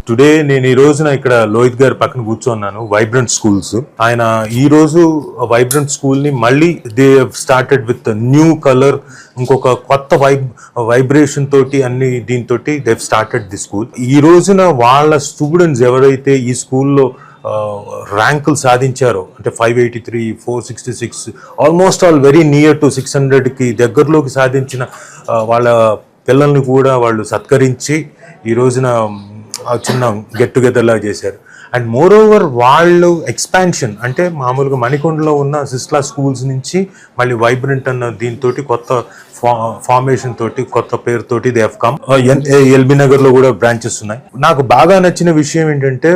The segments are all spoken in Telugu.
టుడే నేను ఈ రోజున ఇక్కడ లోహిత్ గారి పక్కన కూర్చున్నాను. వైబ్రెంట్ స్కూల్స్ ఆయన ఈ రోజు వైబ్రెంట్ స్కూల్ ని మళ్ళీ they started with new colour, ఇంకొక కొత్త వైబ్రేషన్ తోటి అన్ని దీంతో దే స్టార్టెడ్ ది స్కూల్. ఈ రోజున వాళ్ళ స్టూడెంట్స్ ఎవరైతే ఈ స్కూల్లో ర్యాంకులు సాధించారో అంటే 583, 466, almost all very near to 600కి దగ్గరలోకి సాధించిన వాళ్ళ పిల్లల్ని కూడా వాళ్ళు సత్కరించి ఈ రోజున చిన్న గెట్ టుగెదర్ లాగా చేశారు. అండ్ మోర్ ఓవర్ వాళ్ళు ఎక్స్పాన్షన్ అంటే మామూలుగా మణికొండలో ఉన్న సిస్లా స్కూల్స్ నుంచి మళ్ళీ వైబ్రెంట్ అన్న దీంతో కొత్త ఫార్మేషన్ తోటి కొత్త పేరుతోటి దే హావ్ కమ్. ఎల్బీ నగర్లో కూడా బ్రాంచెస్ ఉన్నాయి. నాకు బాగా నచ్చిన విషయం ఏంటంటే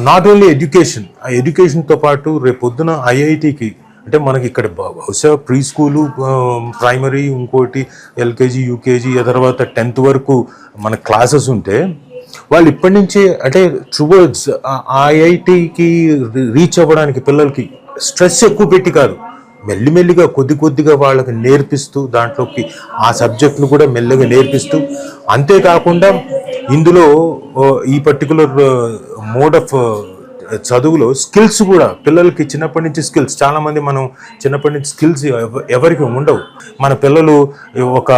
నాట్ ఓన్లీ ఎడ్యుకేషన్, ఆ ఎడ్యుకేషన్తో పాటు రేపొద్దున ఐఐటికి అంటే మనకి ఇక్కడ బహుశా ప్రీ స్కూలు, ప్రైమరీ, ఇంకోటి ఎల్కేజీ, యూకేజీ, తర్వాత 10th వరకు మన క్లాసెస్ ఉంటే వాళ్ళు ఇప్పటి నుంచే అంటే టువర్డ్స్ ఐఐటికి రీచ్ అవ్వడానికి పిల్లలకి స్ట్రెస్ ఎక్కువ పెట్టి కాదు, మెల్లిమెల్లిగా కొద్దిగా వాళ్ళకి నేర్పిస్తూ దాంట్లోకి ఆ సబ్జెక్టును కూడా మెల్లగా నేర్పిస్తూ, అంతేకాకుండా ఇందులో ఈ పర్టికులర్ మోడ్ ఆఫ్ చదువులో స్కిల్స్ కూడా పిల్లలకి చిన్నప్పటి నుంచి స్కిల్స్, చాలామంది మనం చిన్నప్పటి నుంచి స్కిల్స్ ఎవరికి ఉండవు. మన పిల్లలు ఒక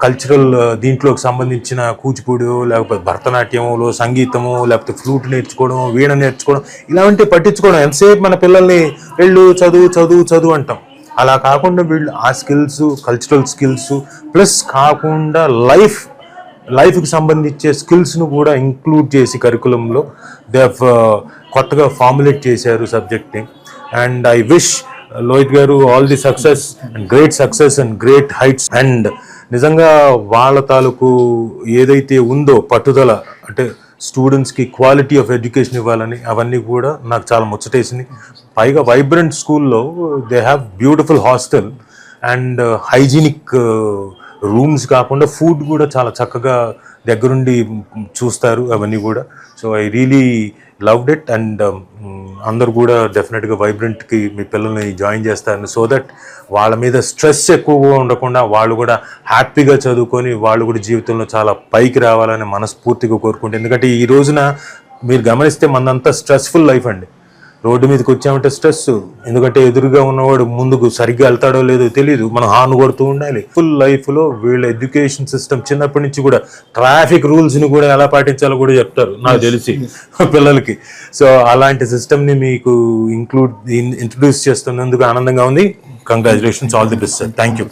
కల్చరల్ దీంట్లోకి సంబంధించిన కూచిపూడియో లేకపోతే భరతనాట్యములో సంగీతము లేకపోతే ఫ్లూట్ నేర్చుకోవడం, వీణ నేర్చుకోవడం ఇలాంటివి పట్టించుకోవడం. ఎంతసేపు మన పిల్లల్ని వెళ్ళు చదువు అంటాం. అలా కాకుండా వీళ్ళు ఆ స్కిల్స్, కల్చరల్ స్కిల్స్ ప్లస్ కాకుండా లైఫ్కి సంబంధించే స్కిల్స్ను కూడా ఇంక్లూడ్ చేసి కరికులంలో దే కొత్తగా ఫార్ములేట్ చేశారు సబ్జెక్ట్ని. అండ్ ఐ విష్ లోహిత్ గారు all the success and great heights. And నిజంగా వాళ్ళ తాలూకు ఏదైతే ఉందో పట్టుదల అంటే స్టూడెంట్స్కి క్వాలిటీ ఆఫ్ ఎడ్యుకేషన్ ఇవ్వాలని, అవన్నీ కూడా నాకు చాలా ముచ్చటేసింది. పైగా వైబ్రెంట్ స్కూల్లో they have beautiful hostel and hygienic rooms కాకుండా ఫుడ్ కూడా చాలా చక్కగా దగ్గరుండి చూస్తారు అవన్నీ కూడా. So I really loved it. And అందరు కూడా డెఫినెట్గా వైబ్రెంట్కి మీ పిల్లల్ని జాయిన్ చేస్తారని, సో దట్ వాళ్ళ మీద స్ట్రెస్ ఎక్కువగా ఉండకుండా వాళ్ళు కూడా హ్యాపీగా చదువుకొని వాళ్ళు కూడా జీవితంలో చాలా పైకి రావాలని మనస్ఫూర్తిగా కోరుకుంటే. ఎందుకంటే ఈ రోజున మీరు గమనిస్తే మనంతా స్ట్రెస్ఫుల్ లైఫ్ అండి. రోడ్డు మీదకి వచ్చామంటే స్ట్రెస్, ఎందుకంటే ఎదురుగా ఉన్నవాడు ముందుకు సరిగ్గా వెళ్తాడో లేదో తెలియదు, మనం హార్న్ కొడుతూ ఉండాలి. ఫుల్ లైఫ్లో వీళ్ళ ఎడ్యుకేషన్ సిస్టమ్ చిన్నప్పటి నుంచి కూడా ట్రాఫిక్ రూల్స్ని కూడా ఎలా పాటించాలో కూడా చెప్తారు నాకు తెలిసి పిల్లలకి. సో అలాంటి సిస్టమ్ని మీకు ఇంట్రడ్యూస్ చేస్తున్నందుకు ఆనందంగా ఉంది. Congratulations, all the best sir. Thank you.